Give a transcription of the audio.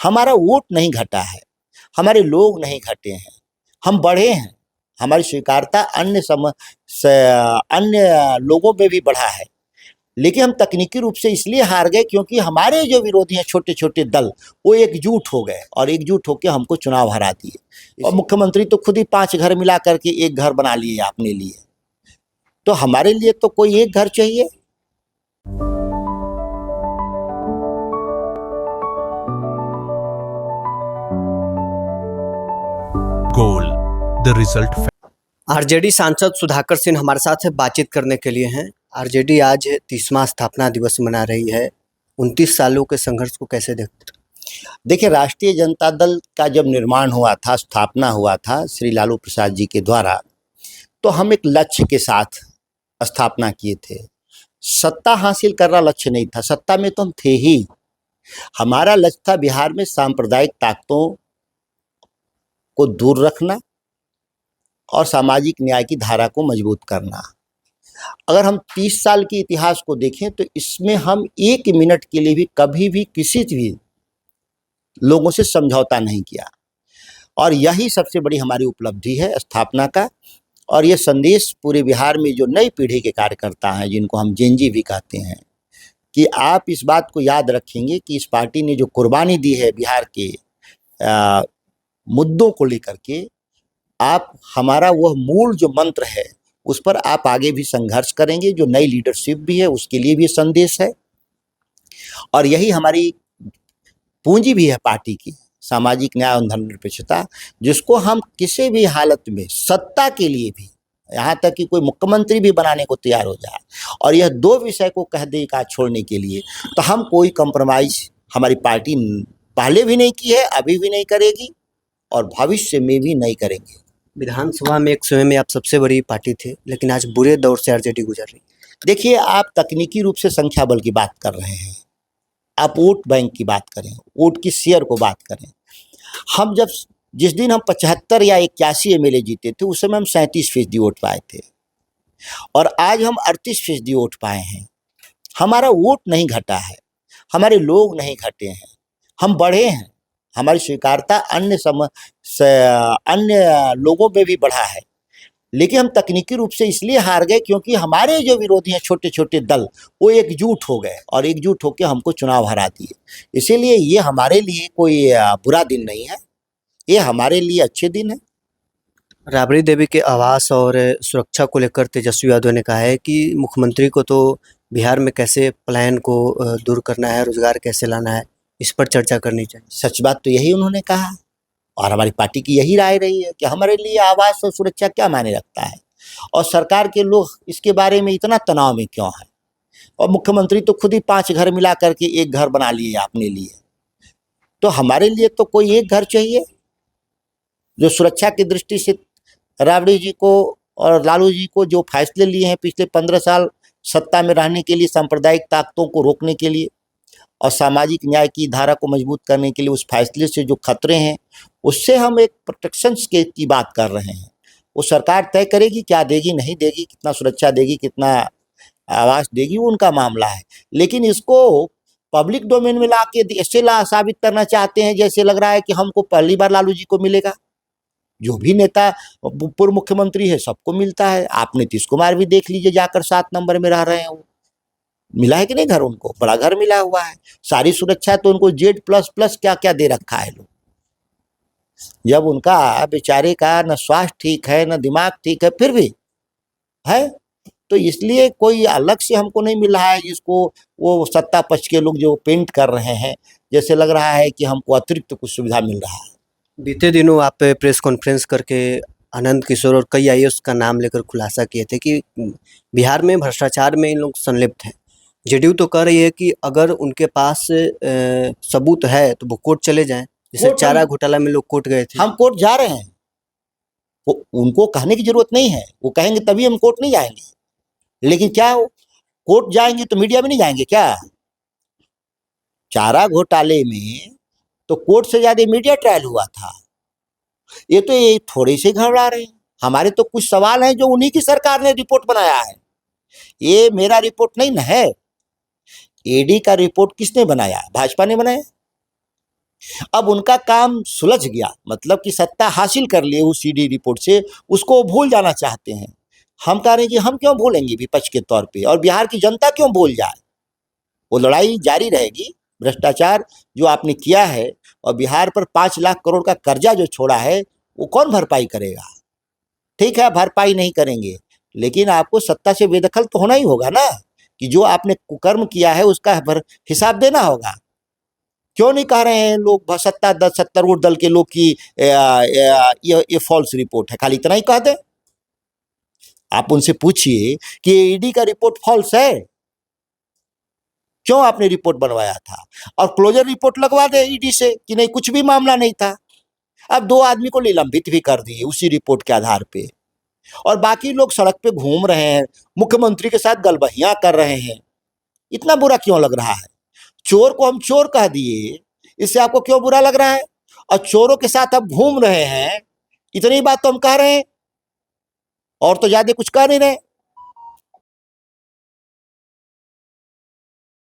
हमारा वोट नहीं घटा है, हमारे लोग नहीं घटे हैं, हम बढ़े हैं। हमारी स्वीकार्यता अन्य लोगों में भी बढ़ा है, लेकिन हम तकनीकी रूप से इसलिए हार गए क्योंकि हमारे जो विरोधी हैं छोटे छोटे दल, वो एकजुट हो गए और एकजुट होकर हमको चुनाव हरा दिए। और मुख्यमंत्री तो खुद ही 5 घर मिला करके एक घर बना लिए अपने लिए। तो हमारे लिए तो कोई एक घर चाहिए। Goal the result. आरजेडी सांसद सुधाकर सिंह हमारे साथ बातचीत करने के लिए हैं। आरजेडी आज 30वां स्थापना दिवस मना रही है। 29 सालों के संघर्ष को कैसे देखते हैं? देखिए, राष्ट्रीय जनता दल का जब निर्माण हुआ था, स्थापना हुआ था श्री लालू प्रसाद जी के द्वारा, तो हम एक लक्ष्य के साथ स्थापना किए थे। सत्ता हासिल करना लक्ष्य नहीं था, सत्ता में तो हम थे ही। हमारा लक्ष्य था बिहार में सांप्रदायिक ताकतों को दूर रखना और सामाजिक न्याय की धारा को मजबूत करना। अगर हम 30 साल के इतिहास को देखें तो इसमें हम 1 मिनट के लिए भी कभी भी किसी भी लोगों से समझौता नहीं किया, और यही सबसे बड़ी हमारी उपलब्धि है स्थापना का। और ये संदेश पूरे बिहार में जो नई पीढ़ी के कार्यकर्ता हैं, जिनको हम जेनजी भी कहते हैं, कि आप इस बात को याद रखेंगे कि इस पार्टी ने जो कुर्बानी दी है बिहार के मुद्दों को लेकर के, आप हमारा वह मूल जो मंत्र है उस पर आप आगे भी संघर्ष करेंगे। जो नई लीडरशिप भी है उसके लिए भी संदेश है, और यही हमारी पूंजी भी है पार्टी की, सामाजिक न्याय और धर्मनिरपेक्षता, जिसको हम किसी भी हालत में सत्ता के लिए भी, यहाँ तक कि कोई मुख्यमंत्री भी बनाने को तैयार हो जाए और यह 2 विषय को कह दे का छोड़ने के लिए, तो हम कोई कंप्रोमाइज हमारी पार्टी पहले भी नहीं की है, अभी भी नहीं करेगी और भविष्य में भी नहीं करेंगे। विधानसभा में एक समय में आप सबसे बड़ी पार्टी थे, लेकिन आज बुरे दौर से आरजेडी गुजर रही है। देखिए, आप तकनीकी रूप से संख्या बल की बात कर रहे हैं, आप वोट बैंक की बात करें, वोट की शेयर को बात करें। हम जिस दिन हम 75 या 81 एमएलए जीते थे, उस समय हम 37% वोट पाए थे, और आज हम 38% वोट पाए हैं। हमारा वोट नहीं घटा है, हमारे लोग नहीं घटे हैं, हम बढ़े हैं। हमारी स्वीकार्यता अन्य लोगों में भी बढ़ा है, लेकिन हम तकनीकी रूप से इसलिए हार गए क्योंकि हमारे जो विरोधी हैं छोटे छोटे दल, वो एकजुट हो गए और एकजुट होकर हमको चुनाव हरा दिए। इसीलिए ये हमारे लिए कोई बुरा दिन नहीं है, ये हमारे लिए अच्छे दिन है। राबड़ी देवी के आवास और सुरक्षा को लेकर तेजस्वी यादव ने कहा है कि मुख्यमंत्री को तो बिहार में कैसे पलायन को दूर करना है, रोजगार कैसे लाना है, इस पर चर्चा करनी चाहिए। सच बात तो यही उन्होंने कहा, और हमारी पार्टी की यही राय रही है कि हमारे लिए आवास और सुरक्षा क्या मायने रखता है, और सरकार के लोग इसके बारे में इतना तनाव में क्यों है। और मुख्यमंत्री तो खुद ही 5 घर मिला करके एक घर बना लिए अपने लिए। तो हमारे लिए तो कोई एक घर चाहिए। जो सुरक्षा की दृष्टि से राबड़ी जी को और लालू जी को जो फैसले लिए हैं पिछले 15 साल सत्ता में रहने के लिए, सांप्रदायिक ताकतों को रोकने के लिए और सामाजिक न्याय की धारा को मजबूत करने के लिए, उस फैसले से जो खतरे हैं उससे हम एक प्रोटेक्शन की बात कर रहे हैं। वो सरकार तय करेगी क्या देगी नहीं देगी, कितना सुरक्षा देगी, कितना आवास देगी, वो उनका मामला है। लेकिन इसको पब्लिक डोमेन में ला के ऐसे साबित करना चाहते हैं जैसे लग रहा है कि हमको पहली बार लालू जी को मिलेगा। जो भी नेता पूर्व मुख्यमंत्री है सबको मिलता है। आप नीतीश कुमार भी देख लीजिए, जाकर 7 नंबर में रह रहे हैं, वो मिला है कि नहीं घर, उनको बड़ा घर मिला हुआ है, सारी सुरक्षा तो उनको Z++ क्या क्या दे रखा है लोग। जब उनका बेचारे का न स्वास्थ्य ठीक है न दिमाग ठीक है, फिर भी है, तो इसलिए कोई अलग से हमको नहीं मिल रहा है जिसको वो सत्ता पक्ष के लोग जो पेंट कर रहे हैं, जैसे लग रहा है कि हमको अतिरिक्त कुछ सुविधा मिल रहा है। बीते दिनों आप प्रेस कॉन्फ्रेंस करके आनंद किशोर और कई आईएएस का नाम लेकर खुलासा किए थे कि बिहार में भ्रष्टाचार में इन लोग संलिप्त हैं। जेडीयू तो कह रही है कि अगर उनके पास सबूत है तो वो कोर्ट चले जाएं, जैसे चारा घोटाला में लोग कोर्ट गए थे। हम कोर्ट जा रहे हैं, वो उनको कहने की जरूरत नहीं है, वो कहेंगे तभी हम कोर्ट नहीं जाएंगे। लेकिन क्या कोर्ट जाएंगे तो मीडिया में नहीं जाएंगे क्या? चारा घोटाले में तो कोर्ट से ज्यादा मीडिया ट्रायल हुआ था। ये तो ये थोड़े से घबरा रहे हैं। हमारे तो कुछ सवाल हैं जो उन्हीं की सरकार ने रिपोर्ट बनाया है, ये मेरा रिपोर्ट नहीं न है। ईडी का रिपोर्ट किसने बनाया? भाजपा ने बनाया। अब उनका काम सुलझ गया, मतलब कि सत्ता हासिल कर लिए उस ईडी रिपोर्ट से, उसको भूल जाना चाहते हैं। हम कह रहे हैं कि हम क्यों भूलेंगे विपक्ष के तौर पे, और बिहार की जनता क्यों भूल जाए। वो लड़ाई जारी रहेगी। भ्रष्टाचार जो आपने किया है और बिहार पर 5 लाख करोड़ का कर्जा जो छोड़ा है, वो कौन भरपाई करेगा। ठीक है, भरपाई नहीं करेंगे, लेकिन आपको सत्ता से बेदखल तो होना ही होगा ना, कि जो आपने कुकर्म किया है उसका हिसाब देना होगा। क्यों नहीं कह रहे हैं लोग सत्तारूढ़ दल के लोग की ये फॉल्स रिपोर्ट है, खाली इतना ही कह दें। आप उनसे पूछिए कि ईडी का रिपोर्ट फॉल्स है, क्यों आपने रिपोर्ट बनवाया था, और क्लोजर रिपोर्ट लगवा दे ईडी से कि नहीं कुछ भी मामला नहीं था। अब 2 आदमी को निलंबित भी कर दिए उसी रिपोर्ट के आधार पे, और बाकी लोग सड़क पे घूम रहे हैं, मुख्यमंत्री के साथ गलबहियां कर रहे हैं। इतना बुरा क्यों लग रहा है। चोर को हम चोर कह दिए, इससे आपको क्यों बुरा लग रहा है। और चोरों के साथ आप घूम रहे हैं, इतनी बात तो हम कह रहे हैं, और तो ज्यादा कुछ कह नहीं रहे।